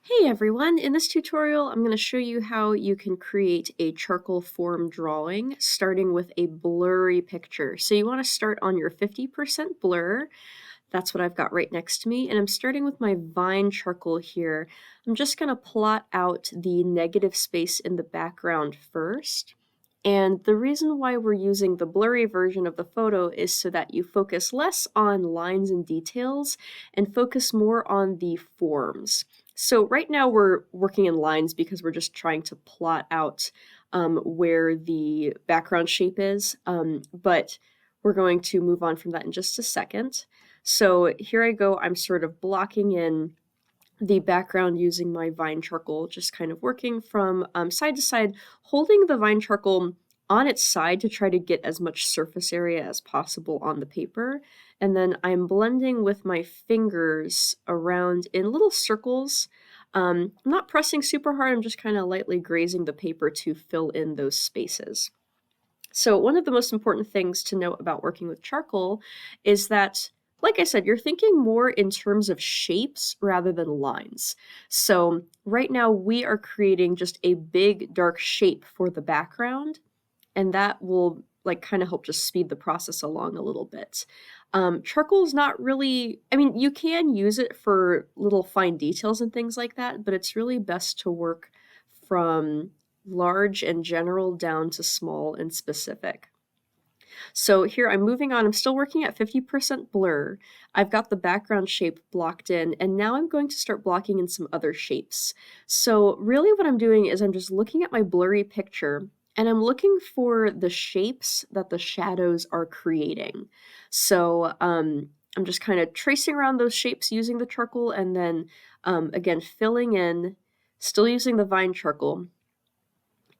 Hey everyone, in this tutorial I'm going to show you how you can create a charcoal form drawing starting with a blurry picture. So you want to start on your 50% blur. That's what I've got right next to me, and I'm starting with my Vine charcoal here. I'm just going to plot out the negative space in the background first. And the reason why we're using the blurry version of the photo is so that you focus less on lines and details and focus more on the forms. So right now we're working in lines because we're just trying to plot out where the background shape is, but we're going to move on from that in just a second. So here I go, I'm sort of blocking in the background using my Vine charcoal, just kind of working from side to side, holding the Vine charcoal on its side to try to get as much surface area as possible on the paper. And then I'm blending with my fingers around in little circles. I'm not pressing super hard, I'm just kind of lightly grazing the paper to fill in those spaces. So one of the most important things to note about working with charcoal is that, like I said, you're thinking more in terms of shapes rather than lines. So right now we are creating just a big dark shape for the background, and that will like kind of help just speed the process along a little bit. Charcoal is not really, I mean, you can use it for little fine details and things like that, but it's really best to work from large and general down to small and specific. So here I'm moving on. I'm still working at 50% blur. I've got the background shape blocked in, and now I'm going to start blocking in some other shapes. So really what I'm doing is I'm just looking at my blurry picture and I'm looking for the shapes that the shadows are creating. So I'm just kind of tracing around those shapes using the charcoal, and then again filling in, still using the Vine charcoal.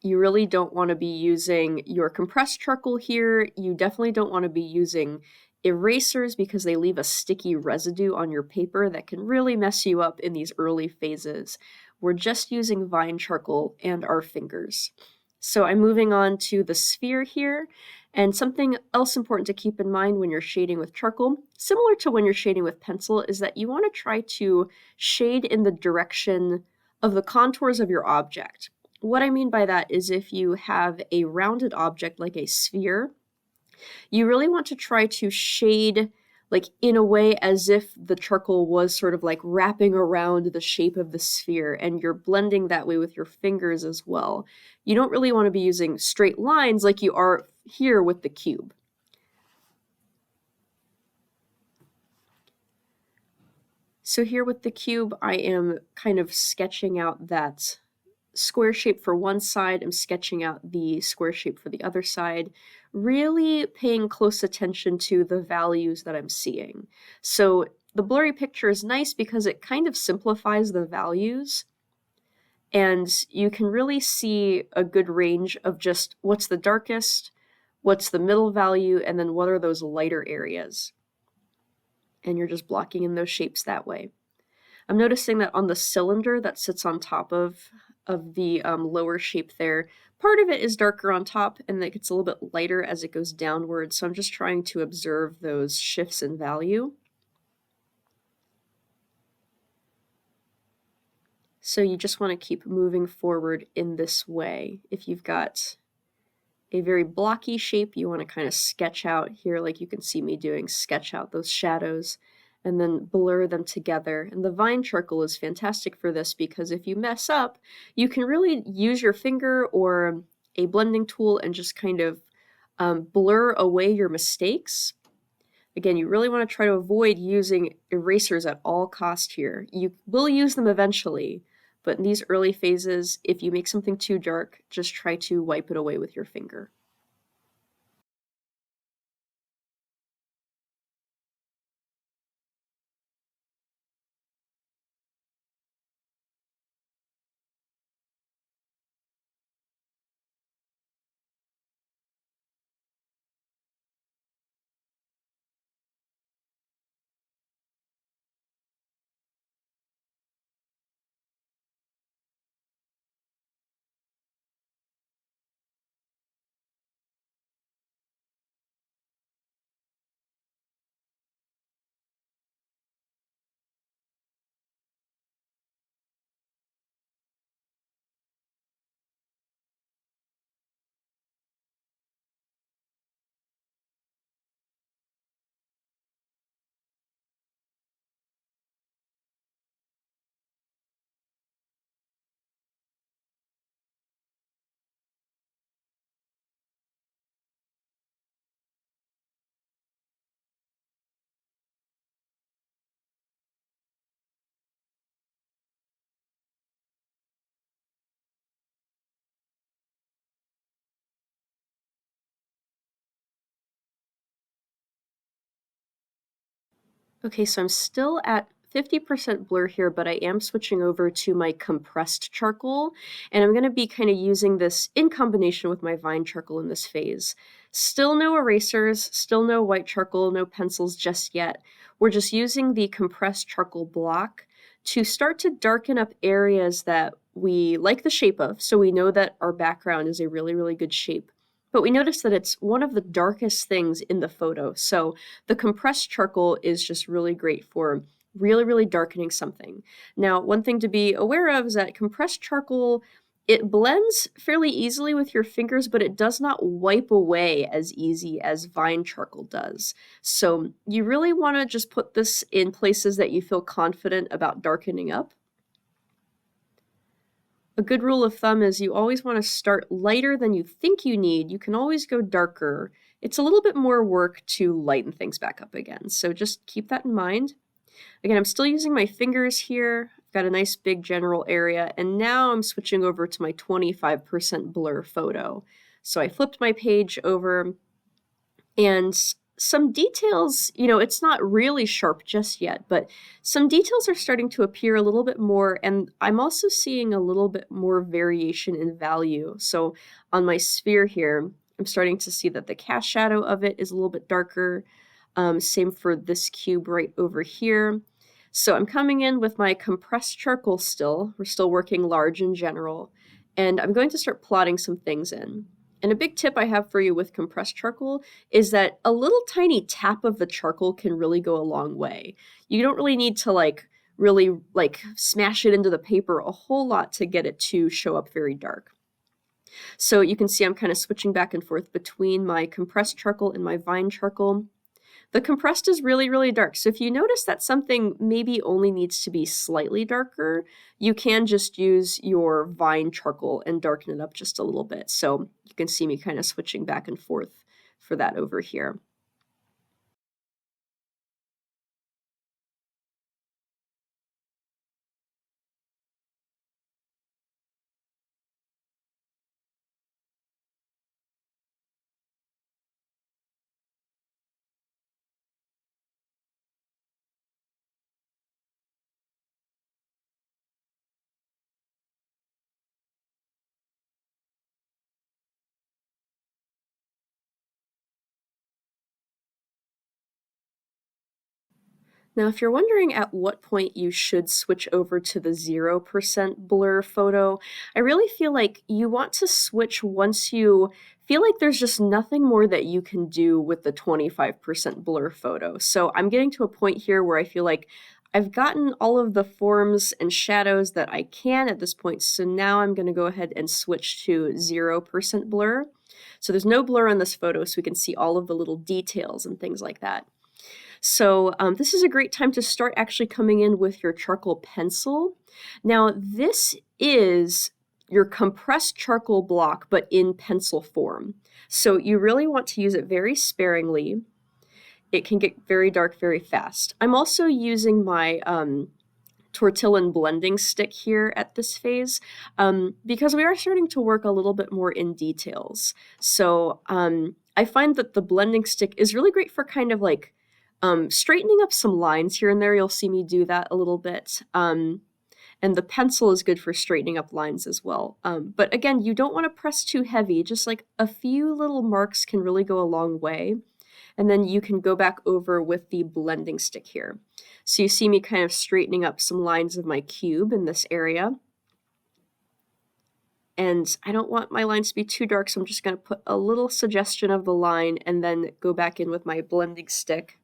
You really don't want to be using your compressed charcoal here. You definitely don't want to be using erasers because they leave a sticky residue on your paper that can really mess you up in these early phases. We're just using Vine charcoal and our fingers. So I'm moving on to the sphere here. And something else important to keep in mind when you're shading with charcoal, similar to when you're shading with pencil, is that you want to try to shade in the direction of the contours of your object. What I mean by that is if you have a rounded object like a sphere, you really want to try to shade like in a way as if the charcoal was sort of like wrapping around the shape of the sphere, and you're blending that way with your fingers as well. You don't really want to be using straight lines like you are here with the cube. So here with the cube, I am kind of sketching out that square shape for one side, I'm sketching out the square shape for the other side, really paying close attention to the values that I'm seeing. So the blurry picture is nice because it kind of simplifies the values, and you can really see a good range of just what's the darkest, what's the middle value, and then what are those lighter areas. And you're just blocking in those shapes that way. I'm noticing that on the cylinder that sits on top of the lower shape there, part of it is darker on top and it gets a little bit lighter as it goes downward. So I'm just trying to observe those shifts in value. So you just want to keep moving forward in this way. If you've got a very blocky shape, you want to kind of sketch out here, like you can see me doing, sketch out those shadows and then blur them together. And the Vine charcoal is fantastic for this because if you mess up, you can really use your finger or a blending tool and just kind of blur away your mistakes. Again, you really want to try to avoid using erasers at all cost here. You will use them eventually, but in these early phases, if you make something too dark, just try to wipe it away with your finger. Okay, so I'm still at 50% blur here, but I am switching over to my compressed charcoal, and I'm gonna be kind of using this in combination with my vine charcoal in this phase. Still no erasers, still no white charcoal, no pencils just yet. We're just using the compressed charcoal block to start to darken up areas that we like the shape of, so we know that our background is a really, really good shape. But we notice that it's one of the darkest things in the photo, so the compressed charcoal is just really great for really, really darkening something. Now, one thing to be aware of is that compressed charcoal, it blends fairly easily with your fingers, but it does not wipe away as easy as vine charcoal does. So you really want to just put this in places that you feel confident about darkening up. A good rule of thumb is you always want to start lighter than you think you need. You can always go darker. It's a little bit more work to lighten things back up again, so just keep that in mind. Again, I'm still using my fingers here. I've got a nice big general area, and now I'm switching over to my 25% blur photo. So I flipped my page over, and some details, it's not really sharp just yet, but some details are starting to appear a little bit more, and I'm also seeing a little bit more variation in value. So on my sphere here, I'm starting to see that the cast shadow of it is a little bit darker. Same for this cube right over here. So I'm coming in with my compressed charcoal still. We're still working large in general. And I'm going to start plotting some things in. And a big tip I have for you with compressed charcoal is that a little tiny tap of the charcoal can really go a long way. You don't really need to really smash it into the paper a whole lot to get it to show up very dark. So you can see I'm kind of switching back and forth between my compressed charcoal and my vine charcoal. The compressed is really, really dark. So if you notice that something maybe only needs to be slightly darker, you can just use your vine charcoal and darken it up just a little bit. So you can see me kind of switching back and forth for that over here. Now, if you're wondering at what point you should switch over to the 0% blur photo, I really feel like you want to switch once you feel like there's just nothing more that you can do with the 25% blur photo. So I'm getting to a point here where I feel like I've gotten all of the forms and shadows that I can at this point. So now I'm going to go ahead and switch to 0% blur. So there's no blur on this photo, so we can see all of the little details and things like that. So this is a great time to start actually coming in with your charcoal pencil. Now this is your compressed charcoal block, but in pencil form. So you really want to use it very sparingly. It can get very dark very fast. I'm also using my Tortillon blending stick here at this phase because we are starting to work a little bit more in details. So I find that the blending stick is really great for kind of straightening up some lines here and there. You'll see me do that a little bit. And the pencil is good for straightening up lines as well. But again, you don't want to press too heavy. Just like a few little marks can really go a long way. And then you can go back over with the blending stick here. So you see me kind of straightening up some lines of my cube in this area. And I don't want my lines to be too dark, so I'm just going to put a little suggestion of the line and then go back in with my blending stick.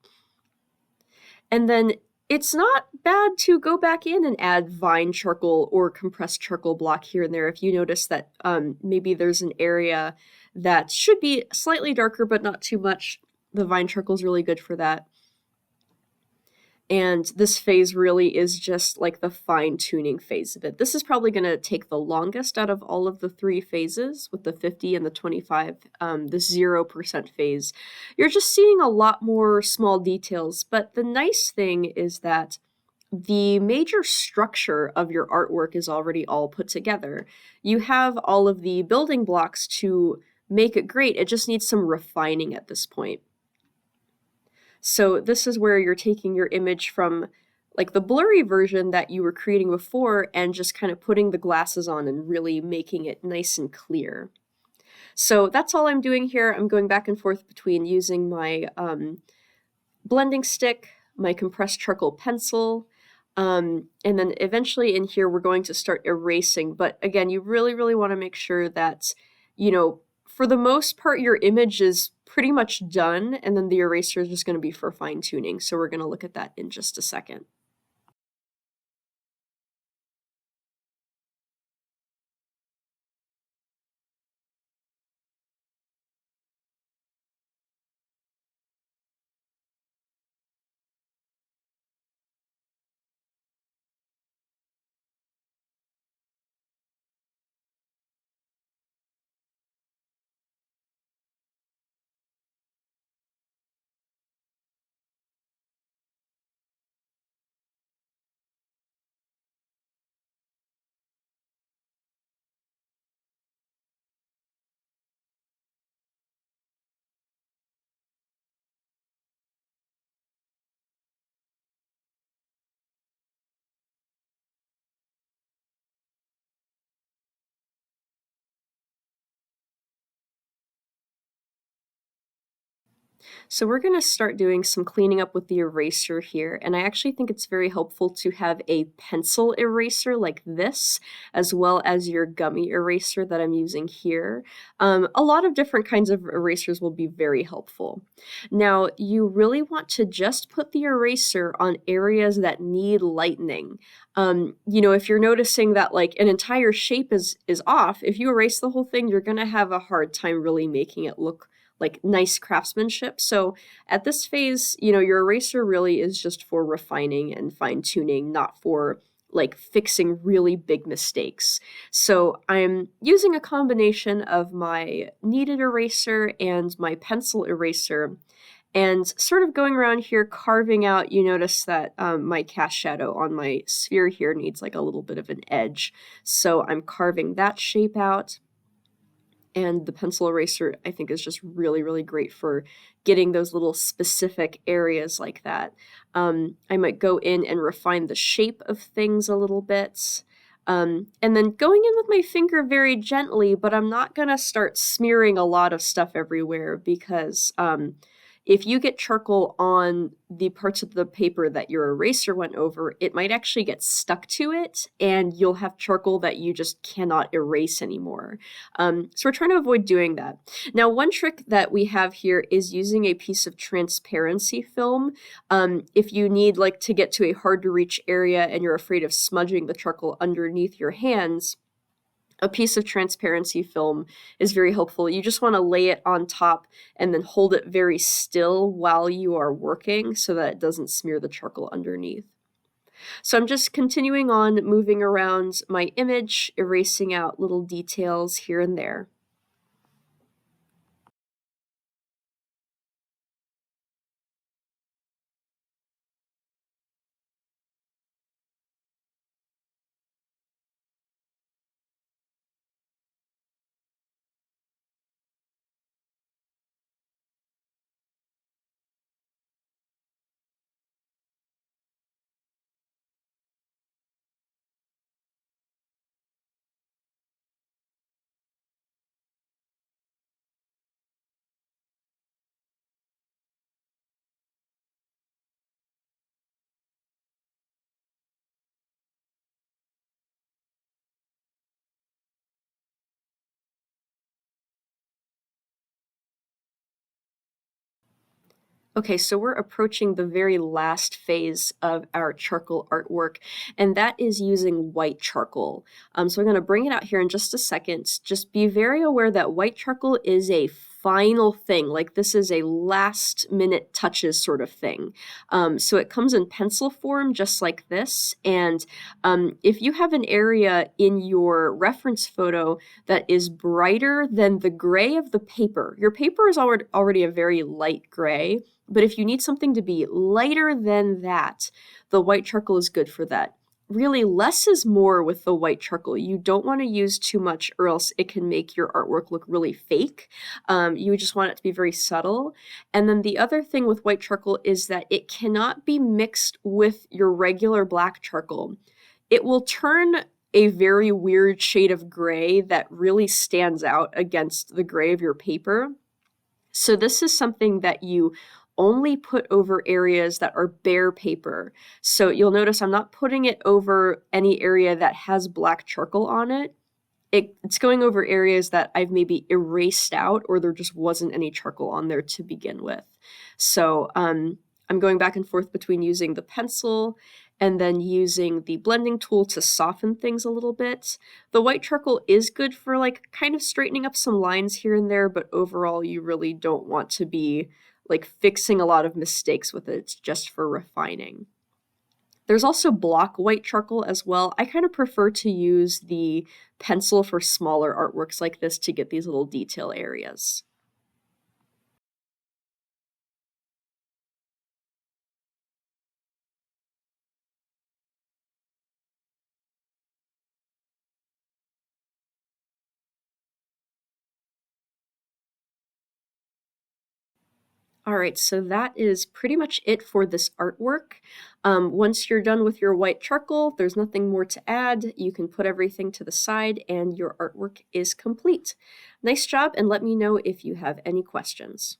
And then it's not bad to go back in and add vine charcoal or compressed charcoal block here and there if you notice that maybe there's an area that should be slightly darker but not too much. The vine charcoal is really good for that. And this phase really is just like the fine-tuning phase of it. This is probably going to take the longest out of all of the three phases with the 50 and the 25, this 0% phase. You're just seeing a lot more small details, but the nice thing is that the major structure of your artwork is already all put together. You have all of the building blocks to make it great. It just needs some refining at this point. So this is where you're taking your image from like the blurry version that you were creating before and just kind of putting the glasses on and really making it nice and clear. So that's all I'm doing here. I'm going back and forth between using my blending stick, my compressed charcoal pencil, and then eventually in here we're going to start erasing. But again, you really want to make sure that, you know, for the most part, your image is pretty much done, and then the eraser is just going to be for fine tuning. So we're going to look at that in just a second. So we're going to start doing some cleaning up with the eraser here, and I actually think it's very helpful to have a pencil eraser like this, as well as your gummy eraser that I'm using here. A lot of different kinds of erasers will be very helpful. Now, you really want to just put the eraser on areas that need lightening. You know, if you're noticing that like an entire shape is off, if you erase the whole thing, you're going to have a hard time really making it look like nice craftsmanship. So at this phase, you know, your eraser really is just for refining and fine tuning, not for like fixing really big mistakes. So I'm using a combination of my kneaded eraser and my pencil eraser, and sort of going around here carving out. You notice that my cast shadow on my sphere here needs like a little bit of an edge. So I'm carving that shape out. And the pencil eraser, I think, is just really great for getting those little specific areas like that. I might go in and refine the shape of things a little bit. And then going in with my finger very gently, but I'm not going to start smearing a lot of stuff everywhere because if you get charcoal on the parts of the paper that your eraser went over, it might actually get stuck to it, and you'll have charcoal that you just cannot erase anymore. So we're trying to avoid doing that. Now, one trick that we have here is using a piece of transparency film. If you need like to get to a hard to reach area and you're afraid of smudging the charcoal underneath your hands, a piece of transparency film is very helpful. You just want to lay it on top and then hold it very still while you are working so that it doesn't smear the charcoal underneath. So I'm just continuing on moving around my image, erasing out little details here and there. Okay, so we're approaching the very last phase of our charcoal artwork, and that is using white charcoal. So I'm going to bring it out here in just a second. Just be very aware that white charcoal is a final thing. Like this is a last minute touches sort of thing. So it comes in pencil form just like this. And if you have an area in your reference photo that is brighter than the gray of the paper, your paper is already a very light gray. But if you need something to be lighter than that, the white charcoal is good for that. really less is more with the white charcoal. You don't want to use too much or else it can make your artwork look really fake. You just want it to be very subtle. And then the other thing with white charcoal is that it cannot be mixed with your regular black charcoal. It will turn a very weird shade of gray that really stands out against the gray of your paper. So this is something that you only put over areas that are bare paper. So you'll notice I'm not putting it over any area that has black charcoal on it. It's going over areas that I've maybe erased out or there just wasn't any charcoal on there to begin with. So I'm going back and forth between using the pencil and then using the blending tool to soften things a little bit. The white charcoal is good for like kind of straightening up some lines here and there, but overall you really don't want to be like fixing a lot of mistakes with it. It's just for refining. There's also block white charcoal as well. I kind of prefer to use the pencil for smaller artworks like this to get these little detail areas. All right, so that is pretty much it for this artwork. Once you're done with your white charcoal, there's nothing more to add. You can put everything to the side and your artwork is complete. Nice job, and let me know if you have any questions.